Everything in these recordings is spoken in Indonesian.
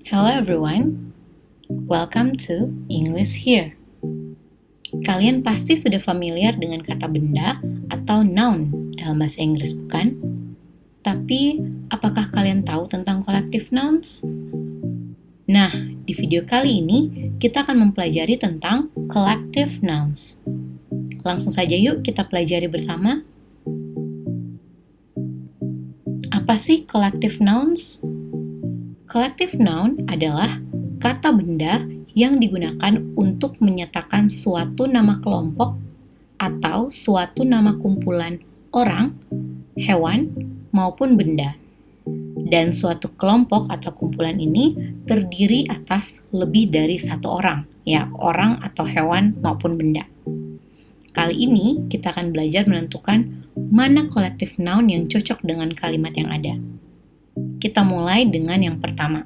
Hello everyone, welcome to English Here. Kalian pasti sudah familiar dengan kata benda atau noun dalam bahasa Inggris, bukan? Tapi, apakah kalian tahu tentang collective nouns? Nah, di video kali ini kita akan mempelajari tentang collective nouns. Langsung saja yuk kita pelajari bersama. Apa sih collective nouns? Collective noun adalah kata benda yang digunakan untuk menyatakan suatu nama kelompok atau suatu nama kumpulan orang, hewan, maupun benda. Dan suatu kelompok atau kumpulan ini terdiri atas lebih dari satu orang, ya, orang atau hewan maupun benda. Kali ini kita akan belajar menentukan mana collective noun yang cocok dengan kalimat yang ada. Kita mulai dengan yang pertama.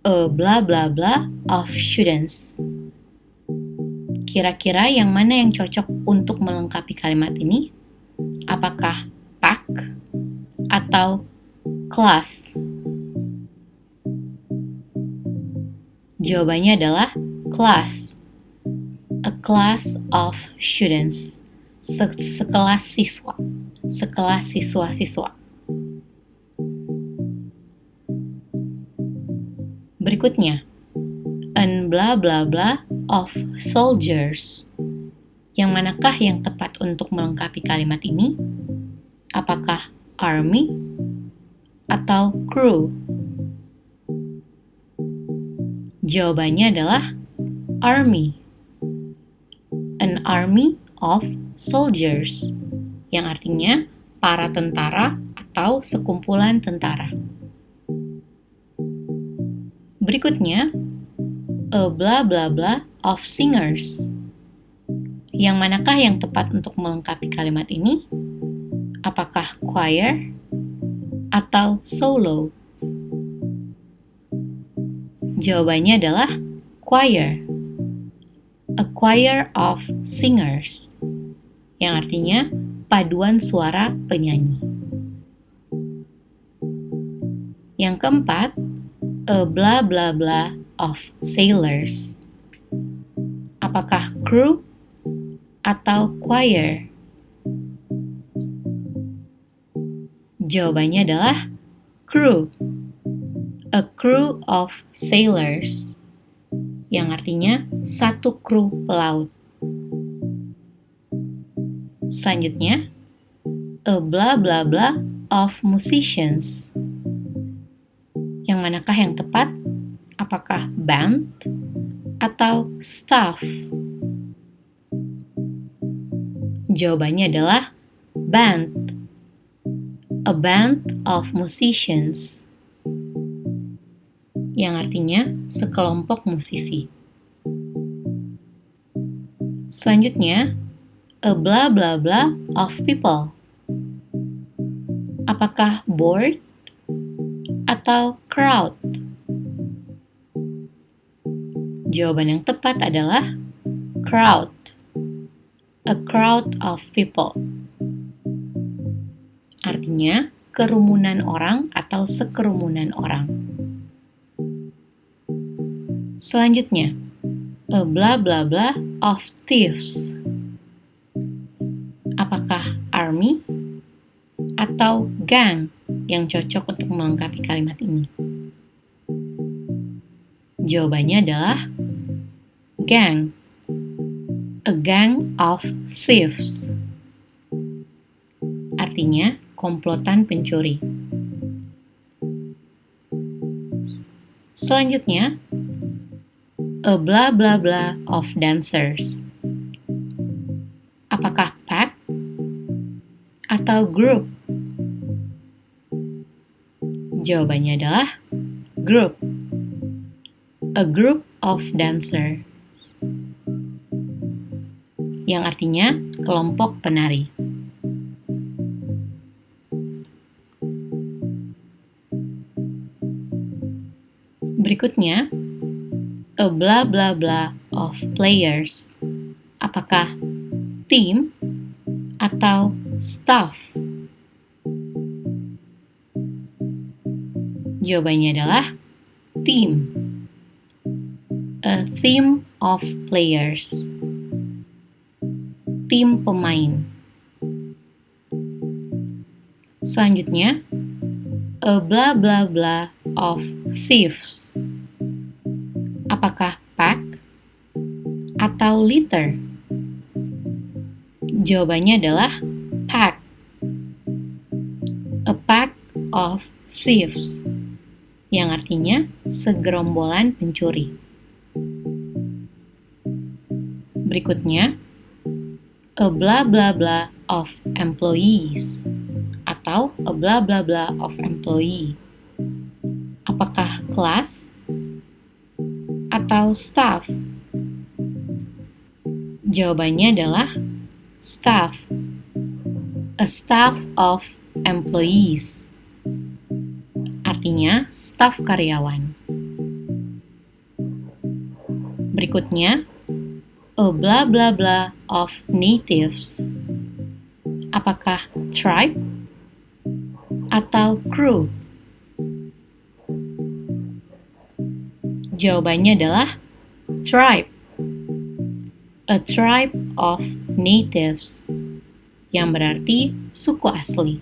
A blah blah blah of students. Kira-kira yang mana yang cocok untuk melengkapi kalimat ini? Apakah pack atau class? Jawabannya adalah class. A class of students. Sekelas siswa. Sekelas siswa-siswa. Berikutnya, an blah blah blah of soldiers. Yang manakah yang tepat untuk melengkapi kalimat ini? Apakah army atau crew? Jawabannya adalah army. An army of soldiers, yang artinya para tentara atau sekumpulan tentara. Berikutnya, a blah blah blah of singers. Yang manakah yang tepat untuk melengkapi kalimat ini? Apakah choir atau solo? Jawabannya adalah choir. A choir of singers, yang artinya paduan suara penyanyi. Yang keempat, a blah blah blah of sailors. Apakah crew atau choir? Jawabannya adalah crew. A crew of sailors, yang artinya satu kru pelaut. Selanjutnya, a blah blah blah of musicians. Yang manakah yang tepat? Apakah band atau staff? Jawabannya adalah band. A band of musicians, yang artinya sekelompok musisi. Selanjutnya, a blah blah blah of people. Apakah board atau crowd? Jawaban yang tepat adalah crowd. A crowd of people. Artinya kerumunan orang atau sekerumunan orang. Selanjutnya, a blah blah blah of thieves. Apakah army atau gang yang cocok untuk melengkapi kalimat ini? Jawabannya adalah gang. A gang of thieves. Artinya komplotan pencuri. Selanjutnya, a blah blah blah of dancers. Apakah pack atau group? Jawabannya adalah group. A group of dancer, yang artinya kelompok penari. Berikutnya, a blah blah blah of players. Apakah team atau staff? Jawabannya adalah team. A team of players. Tim pemain. Selanjutnya, a blah blah blah of thieves. Apakah pack atau litter? Jawabannya adalah pack. A pack of thieves, yang artinya segerombolan pencuri. Berikutnya, a blah blah blah of employees atau a blah blah blah of employee. Apakah kelas atau staff? Jawabannya adalah staff. A staff of employees. Artinya staf karyawan. Berikutnya, a blah blah blah of natives. Apakah tribe atau crew? Jawabannya adalah tribe. A tribe of natives, yang berarti suku asli.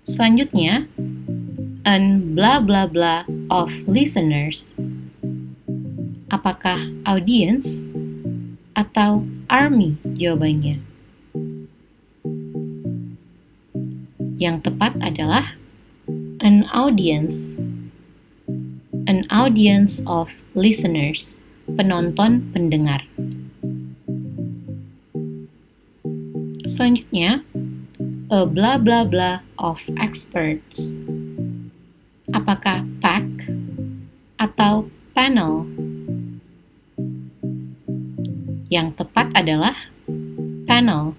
Selanjutnya, an blah blah blah of listeners. Apakah audience atau army? Jawabannya. Yang tepat adalah an audience. An audience of listeners, penonton pendengar. Selanjutnya, a blah blah blah of experts. Apakah pack atau panel? Yang tepat adalah panel.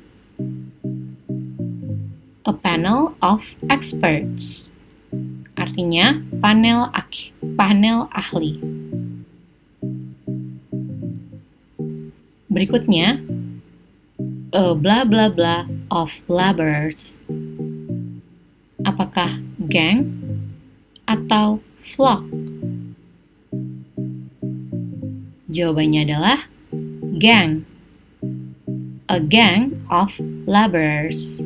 A panel of experts. Artinya panel ahli. Berikutnya, a blah blah blah of laborers. Apakah gang atau flock? Jawabannya adalah gang. A gang of laborers,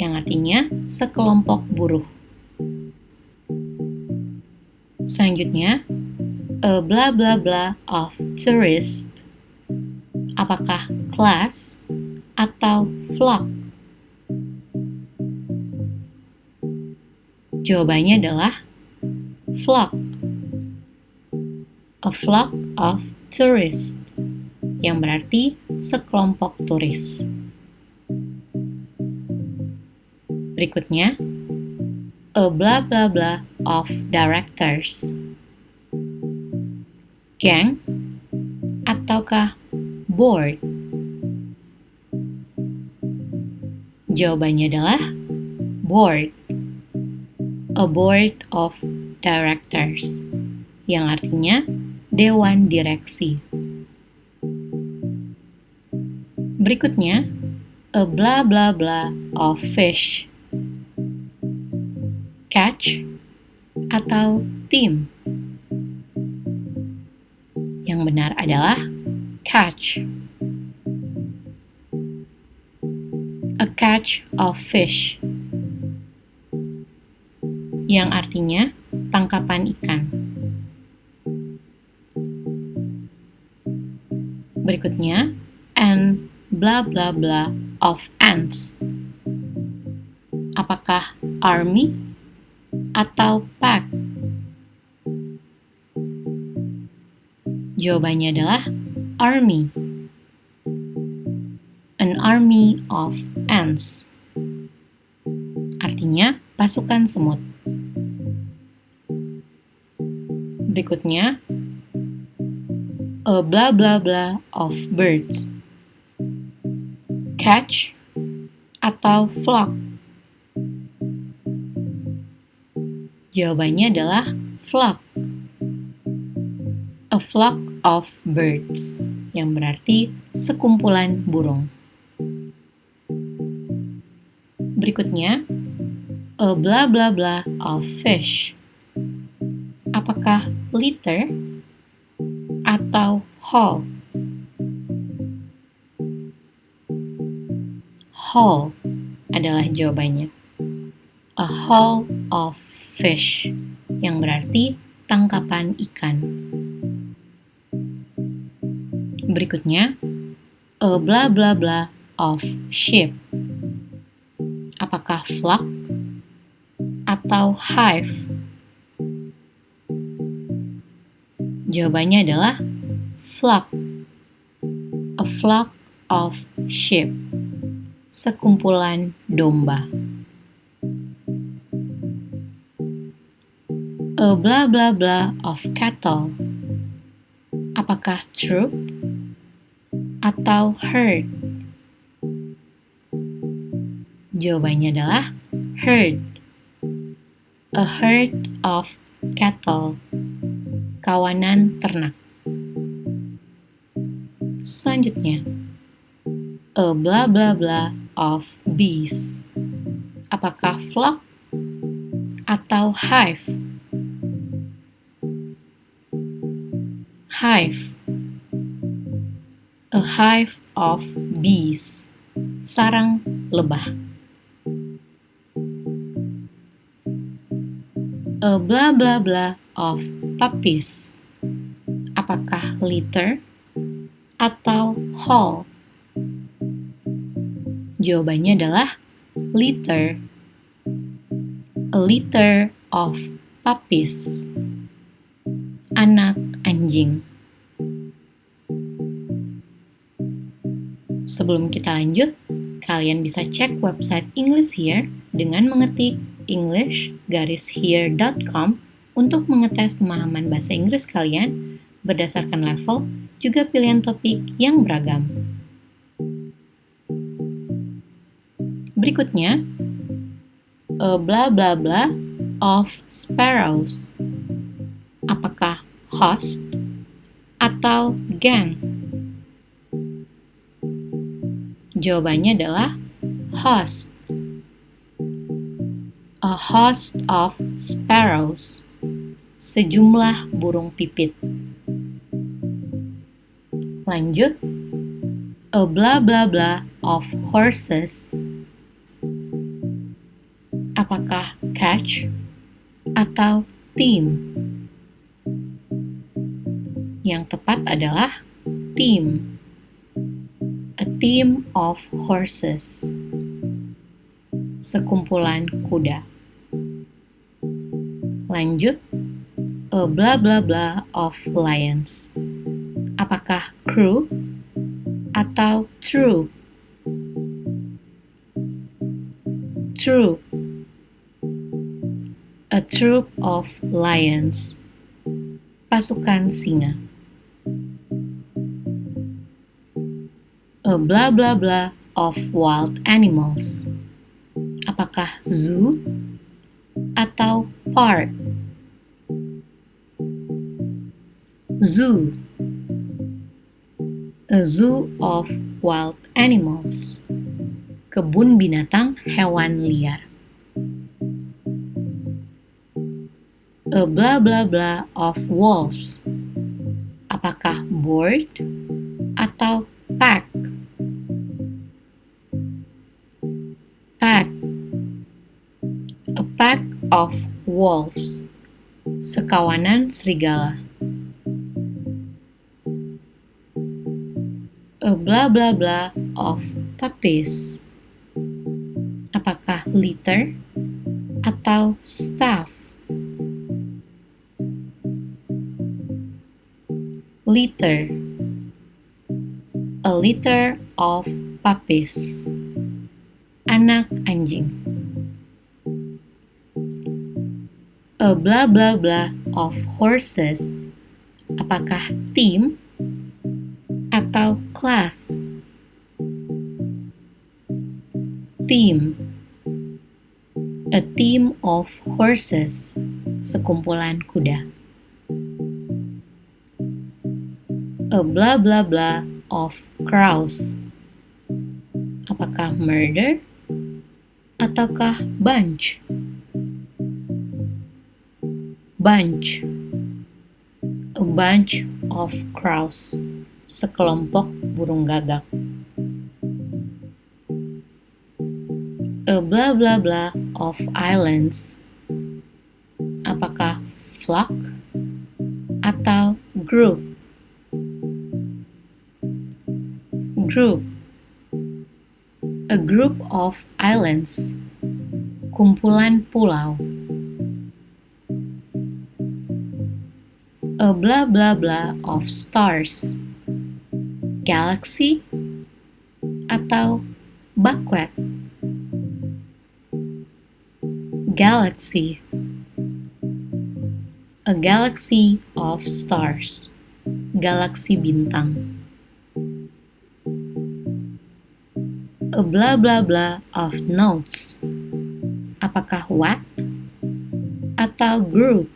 yang artinya sekelompok buruh. Selanjutnya, a blah blah blah of tourists. Apakah class atau flock? Jawabannya adalah flock. A flock of tourists, yang berarti sekelompok turis. Berikutnya, a blah blah blah of directors. Gang ataukah board? Jawabannya adalah board. A board of directors, yang artinya dewan direksi. Berikutnya, a blah blah blah of fish. Catch atau team? Yang benar adalah catch. A catch of fish, yang artinya tangkapan ikan. Berikutnya, an blah blah blah of ants. Apakah army atau pack? Jawabannya adalah army. An army of ants. Artinya pasukan semut. Berikutnya, a blah blah blah of birds. Catch atau flock? Jawabannya adalah flock. A flock of birds, yang berarti sekumpulan burung. Berikutnya, A blah blah blah of fish. Apakah litter atau haul? Haul adalah jawabannya. A haul of fish, yang berarti tangkapan ikan. Berikutnya, a blah blah blah of sheep. Apakah flock atau hive? Jawabannya adalah flock. A flock of sheep. Sekumpulan domba. A blah blah blah of cattle. Apakah troop atau herd? Jawabannya adalah herd. A herd of cattle. Kawanan ternak. Selanjutnya, a blah blah blah of bees. Apakah flock atau hive? Hive. A hive of bees. Sarang lebah. A blah blah blah of puppies. Apakah litter atau haul? Jawabannya adalah litter. A litter of puppies. Anak anjing. Sebelum kita lanjut, kalian bisa cek website English Here dengan mengetik english-here.com untuk mengetes pemahaman bahasa Inggris kalian berdasarkan level, juga pilihan topik yang beragam. Berikutnya, a blah blah blah of sparrows. Apakah host atau gang? Jawabannya adalah host. A host of sparrows. Sejumlah burung pipit. Lanjut, a blah blah blah of horses. Apakah catch atau team? Yang tepat adalah team. A team of horses. Sekumpulan kuda. Lanjut, a blah blah blah of lions. Apakah crew atau troop? Troop. A troop of lions. Pasukan singa. A blah blah blah of wild animals. Apakah zoo atau park? Zoo. A zoo of wild animals. Kebun binatang hewan liar. A blah blah blah of wolves. Apakah board atau pack? Pack. A pack of wolves. Sekawanan serigala. A blah blah blah of puppies. Apakah litter atau staff? Litter. A litter of puppies. Anak anjing. A blah blah blah of horses. Apakah team atau class? Team. A team of horses. Sekumpulan kuda. A blah blah blah of crows. Apakah murder ataukah bunch? Bunch. A bunch of crows. Sekelompok burung gagak. A blah blah blah of islands. Apakah flock atau group? Group. A group of islands. Kumpulan pulau. A blah blah blah of stars. Galaxy atau buckwheat? Galaxy. A galaxy of stars. Galaksi bintang. A blah blah blah of notes. Apakah what atau group?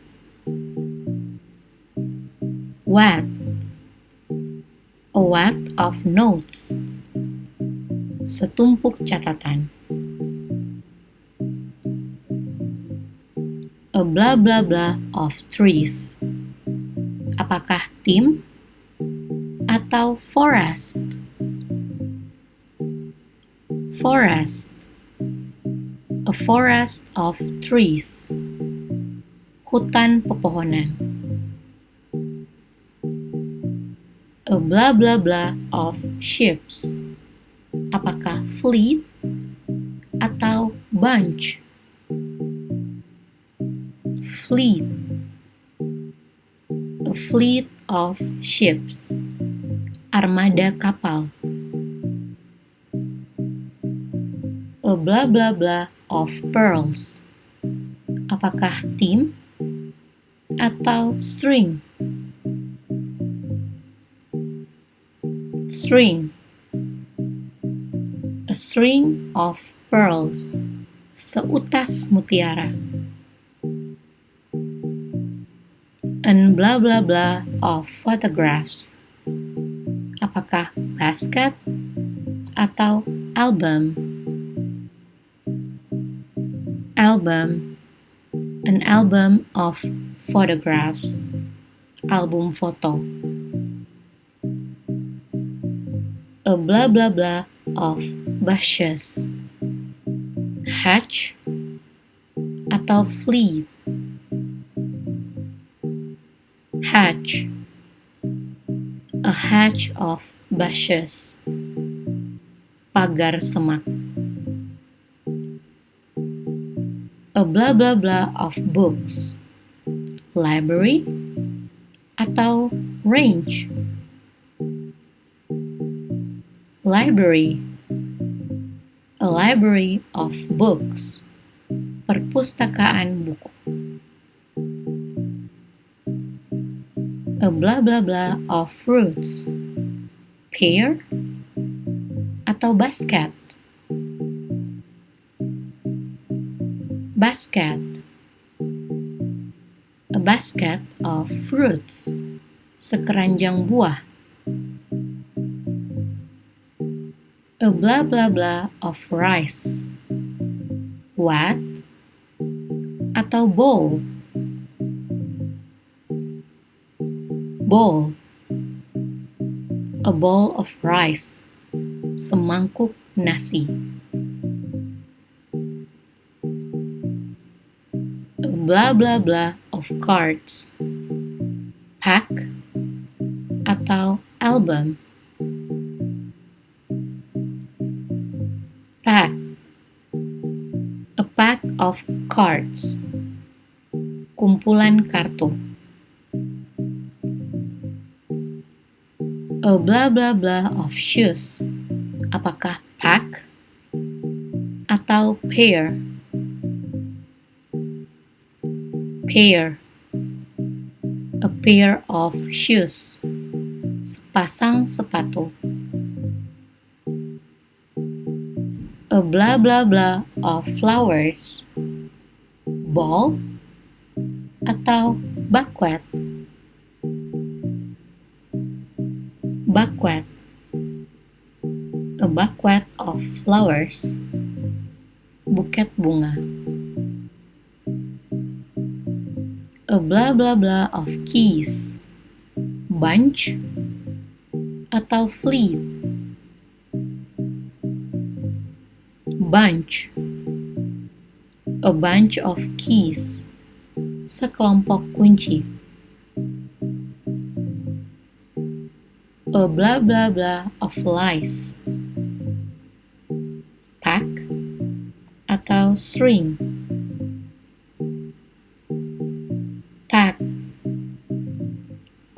What. A what of notes. Setumpuk catatan. A blah blah blah of trees. Apakah team atau forest? Forest. A forest of trees. Hutan pepohonan. A blah blah blah of ships. Apakah fleet atau bunch? Fleet. A fleet of ships. Armada kapal. A blah blah blah of pearls. Apakah team atau string? String. A string of pearls. Seutas mutiara. And blah blah blah of photographs. Apakah basket atau album? Album. An album of photographs. Album foto. A blah blah blah of bushes. Hatch atau fleet? Hatch. A hatch of bushes. Pagar semak. A blah blah blah of books. Library atau range? Library. A library of books. Perpustakaan buku. A blah blah blah of fruits. Pear atau basket? Basket. A basket of fruits. Sekeranjang buah. A blah blah blah of rice. What atau bowl? Bowl. A bowl of rice. Semangkuk nasi. A blah blah blah of cards. Pack atau album? Pack. A pack of cards. Kumpulan kartu. A blah blah blah of shoes. Apakah pack atau pair? Pair. A pair of shoes. Sepasang sepatu. A blah blah blah of flowers. Ball atau buckwheat? Buckwheat. A buckwheat of flowers. Buket bunga. A A blah blah blah of keys. Bunch atau fleet? Bunch. A bunch of keys. Sekelompok kunci. A blah blah blah of lies. Pack atau string? Pack.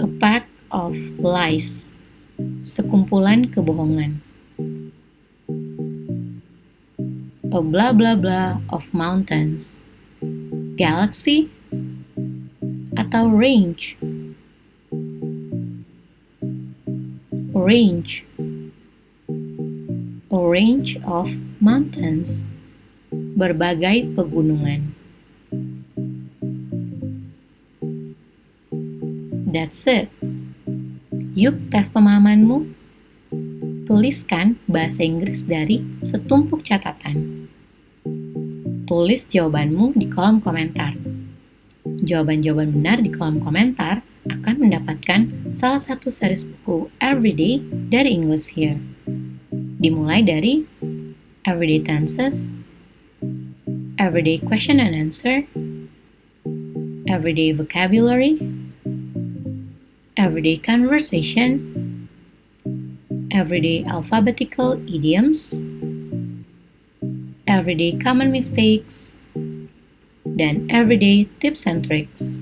A pack of lies. Sekumpulan kebohongan. A blah blah blah of mountains. Galaxy atau range? Range. A range of mountains. Berbagai pegunungan. That's it. Yuk tes pemahamanmu. Tuliskan bahasa Inggris dari setumpuk catatan. Tulis jawabanmu di kolom komentar. Jawaban-jawaban benar di kolom komentar akan mendapatkan salah satu series buku Everyday dari English Here. Dimulai dari Everyday Tenses, Everyday Question and Answer, Everyday Vocabulary, Everyday Conversation, Everyday Alphabetical Idioms, Everyday Common Mistakes, dan Everyday Tips and Tricks.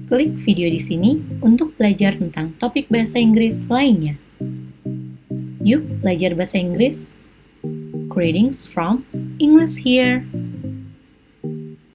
Klik video di sini untuk belajar tentang topik bahasa Inggris lainnya. Yuk belajar bahasa Inggris. Greetings from English Here.